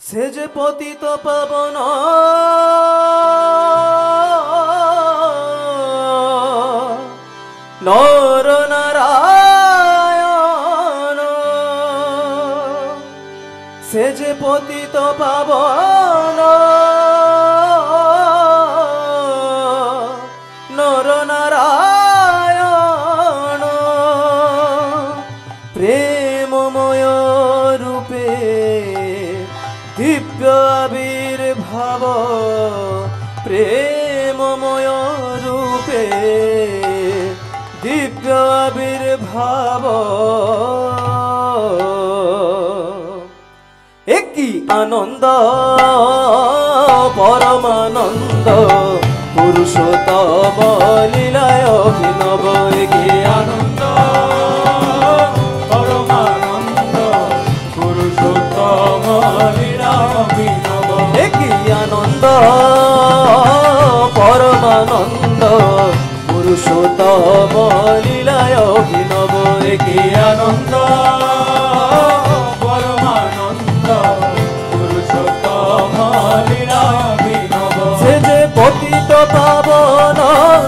সে যে পতিত পাবন নর নারায়ণ, সে যে পতিত পাবন নর নারায়ণ, প্রেমময় রূপে দিব্য আবির্ভাব, প্রেমময় রূপে দিব্য আবির্ভাব। একই আনন্দ পরমানন্দ পুরুষোত্তম লীলায় অভিনব। একই আনন্দ পরমানন্দ পুরুষোত্তম লীলায় অভিনব। একই আনন্দ পরমানন্দ পুরুষোত্তম লীলায় অভিনব। একই আনন্দ পরমানন্দ পুরুষোত্তম লীলায় অভিনব। সে যে পতিত পাবন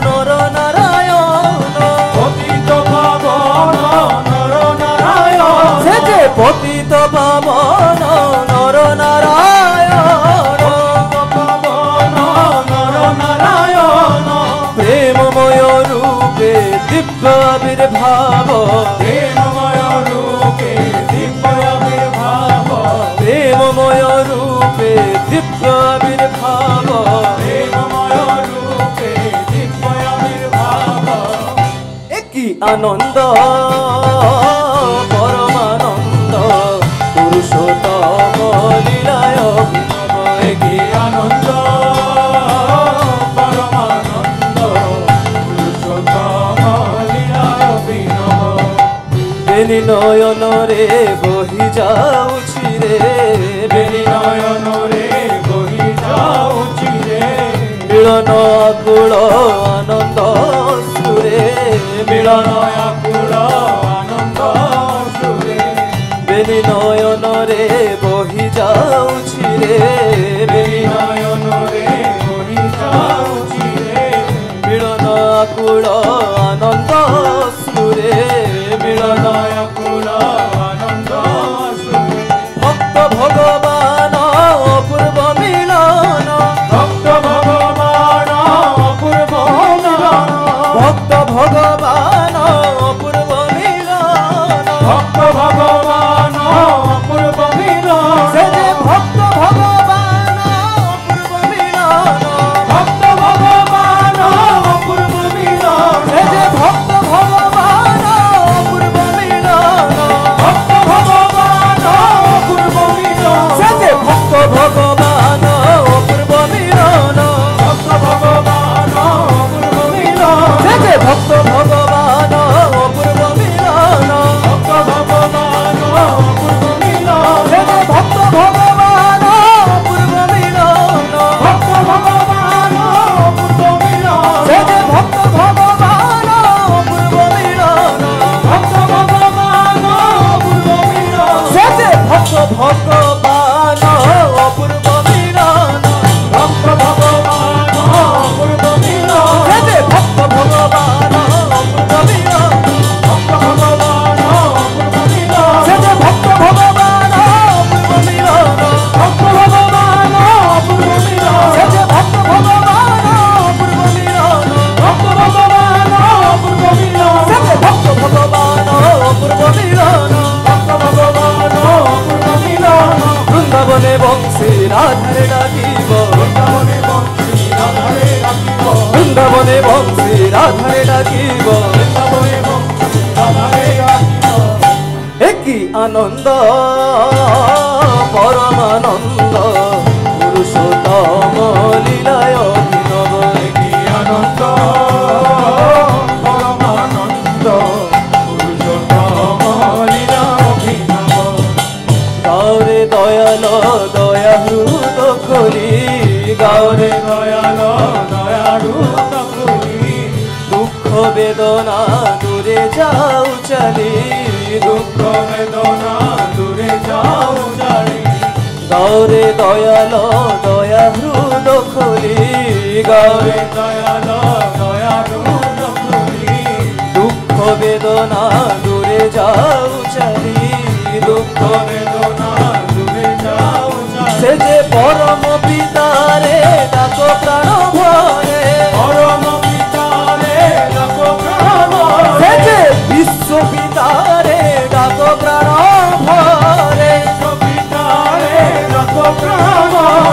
নর নারায়ণ, পতিত পাবন নর নারায়ণ, সে যে পতিত পাবন নর নারায়ণ, পাবন নর নারায়ণ, প্রেমময় রূপে দিব্য আবির্ভাব, প্রেমময় রূপে দিব্য আবির্ভাব, প্রেমময় রূপে দিব্য আবির্ভাব, প্রেমময় রূপে দিব্য আবির্ভাব। একই আনন্দ পরমানন্দ পুরুষোত্তম লীলায় অভিনব। একই আনন্দ পরমানন্দ পুরুষোত্তম লীলায় অভিনব। বেনি নয়ন রে বহি যাউছি রে, বেনি নয়ন রে বহি যাউছি রে, মিলন আকুল আনন্দ সুরে, মিলন আকুল আনন্দ সুরে। বেনি নয়ন রে বহি যাউছি রে, বেনি নয়ন রে বহি যাউছি রে, মিলন আকুল আনন্দ সুরে, মিলন আকুল আনন্দ সুরে। ভক্ত ভগবান অপূর্ব মিলন, ভক্ত ভগবান অপূর্ব মিলন, ভক্ত ভগবান অপূর্ব মিলন, ভক্ত ভগবান অপূর্ব মিলন, সে যে ভক্ত ভগবান অপূর্ব মিলন, ভক্ত ভগবান অপূর্ব মিলন, সে যে ভক্ত ভগবান অপূর্ব মিলন, ভক্ত ভগবান অপূর্ব মিলন, সে যে ভক্ত ভগবান অপূর্ব মিলন, ভক্ত ভগবান অপূর্ব মিলন, সে যে ভক্ত ভগবান অপূর্ব মিলন, ভক্ত ভগবান অপূর্ব মিলন, সে যে ভক্ত ভগবান অপূর্ব মিলন, ভক্ত ভগবান অপূর্ব মিলন, সে যে ভক্ত ভগবান অপূর্ব মিলন, ভক্ত ভগবান অপূর্ব মিলন, সে যে ভক্ত ভগবান অপূর্ব মিলন, ভক্ত ভগবান অপূর্ব মিলন, সে যে ভক্ত ভগবান অপূর্ব মিলন, ভক্ত ভগবান অপূর্ব মিলন, সে যে ভক্ত ভগবান অপূর্ব মিলন, ভক্ত ভগবান অপূর্ব মিলন, সে যে ভক্ত ভগবান অপূর্ব মিলন, ভক্ত ভগবান অপূর্ব মিলন, সে যে ভক্ত ভগবান অপূর্ব মিলন, ভক্ত ভগবান অপূর্ব মিলন। বৃন্দাবনে বংশী রাধারে ডাকিব, বৃন্দাবনে বংশী রাধারে ডাকিব, বৃন্দাবনে বংশী রাধারে ডাকিব, বৃন্দাবনে বংশী রাধারে ডাকিব। একই আনন্দ পরমানন্দ পুরুষোত্তম লীলায় অভিনব। একই আনন্দ পরমানন্দ পুরুষোত্তম লীলায় অভিনব। গাওরে দয়াল দয়াহৃদ করি, গাওরে দয়াল দয়াহৃদ করি, দুঃখ বেদনা দূরে যাও চালি, দুঃখ বেদনা দূরে যাও চালি, গাওরে দয়াল দয়া হৃদ খুলি গাওরে দয়াল দয়া হৃদ খুলি দুঃখ বেদনা দূরে যাও চালি দুঃখ বেদনা দূরে যাও চালি সে যে পরম পিতারে ডাকো প্রাণ ভরে পরম পিতারে ডাকো প্রাণ সে যে বিশ্ব পিতারে ডাকো প্রাণ ভরে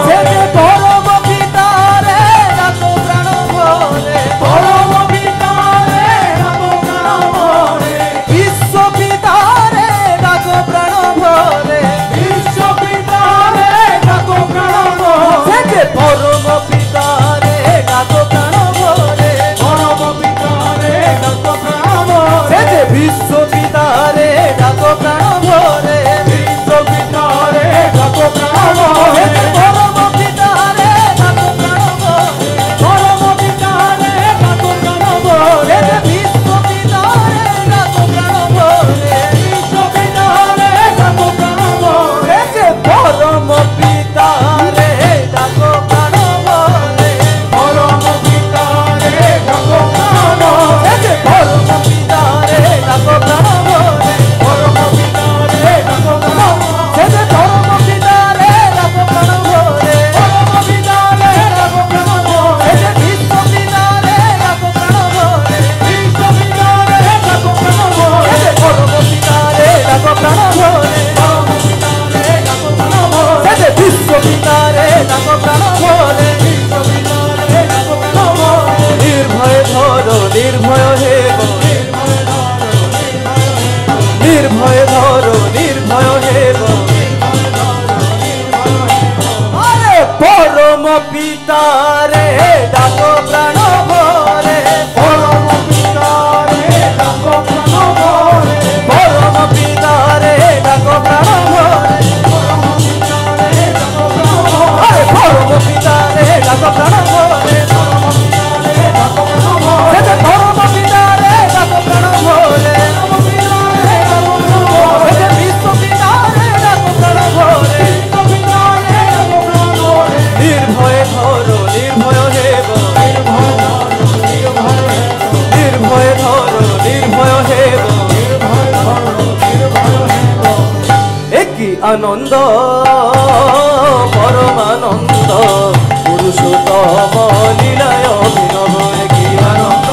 সে যে পরম পিতারে ডাকো প্রাণ ভরে পরম পিতারে ডাকো প্রাণ ভরে বিশ্ব পিতারে ডাকো প্রাণ ভরে বিশ্ব পিতারে ডাকো প্রাণ ভরে সে যে পরম পিতারে ডাকো প্রাণ ভরে পরম পিতারে ডাকো প্রাণ ভরে সে যে বিশ্ব পিতারে ডাকো প্রাণ ভরে বিশ্ব পিতারে ডাকো প্রাণ ভরে পরম পিতারে ডাকো প্রাণ ভরে পরম পিতারে ডাকো প্রাণ ভরে বিশ্ব পিতারে ডাকো প্রাণ ভরে বিশ্ব পিতারে ডাকো প্রাণ ভরে যে পরম পিতারে ডাকো প্রাণ ভরে পরম পিতারে ডাকো প্রাণ ভরে যে পরম পিতারে ডাকো প্রাণ ভরে পরম পিতারে ডাকো প্রাণ ভরে যে পরম পিতারে ডাকো প্রাণ ভরে পরম পিতারে ডাকো প্রাণ ভরে যে বিশ্ব পিতারে ডাকো প্রাণ ভরে বিশ্ব পিতারে ডাকো প্রাণ ভরে যে পরম পিতারে ডাকো প্রাণ ভরে পরম পিতারে ডাকো প্রাণ ভরে যে বিশ্ব পিতারে ডাকো প্রাণ ভরে বিশ্ব পিতারে ডাকো প্রাণ ভরে নির্ভয় ধরো নির্ভয় হেব নির্ভয় ধরো নির্ভয় হেব আরে পরম পিতারে ডাকো প্রাণ ভরে পরম পিতারে ডাকো প্রাণ ভরে পরম পিতারে ডাকো প্রাণ ভরে পরম পিতারে ডাকো প্রাণ ভরে পরম পিতারে ডাকো প্রাণ ভরে পরম পিতারে ডাকো প্রাণ ভরে পরম পিতারে ডাকো প্রাণ ভরে পরম পিতারে ডাকো প্রাণ ভরে বিশ্ব পিতারে ডাকো প্রাণ ভরে বিশ্ব পিতারে ডাকো প্রাণ ভরে নির্ভয় ধরো নির্ভয় হেব নির্ভয় ধরো নির্ভয় হেব একই আনন্দ পরমানন্দ পুরুষোত্তম লীলায় অভিনব একই আনন্দ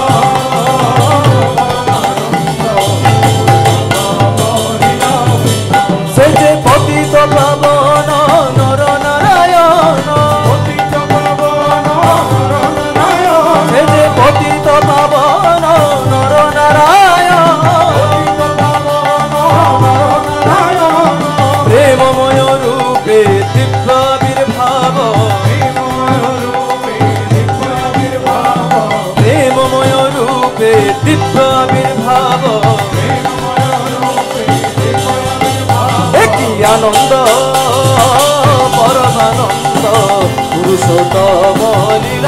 সে যে পতিত পাবন নর নারায়ণ পতিত পাবন নর নারায়ণ সে যে পতিত পাবন নর নারায়ণ পতিত পাবন নর নারায়ণ প্রেমময় রূপে দিব্য আবির্ভাব প্রেমময় রূপে দিব্য আবির্ভাব প্রেমময় রূপে দিব্য আবির্ভাব একই আনন্দ পরমানন্দ পুরুষোত্তম লীলা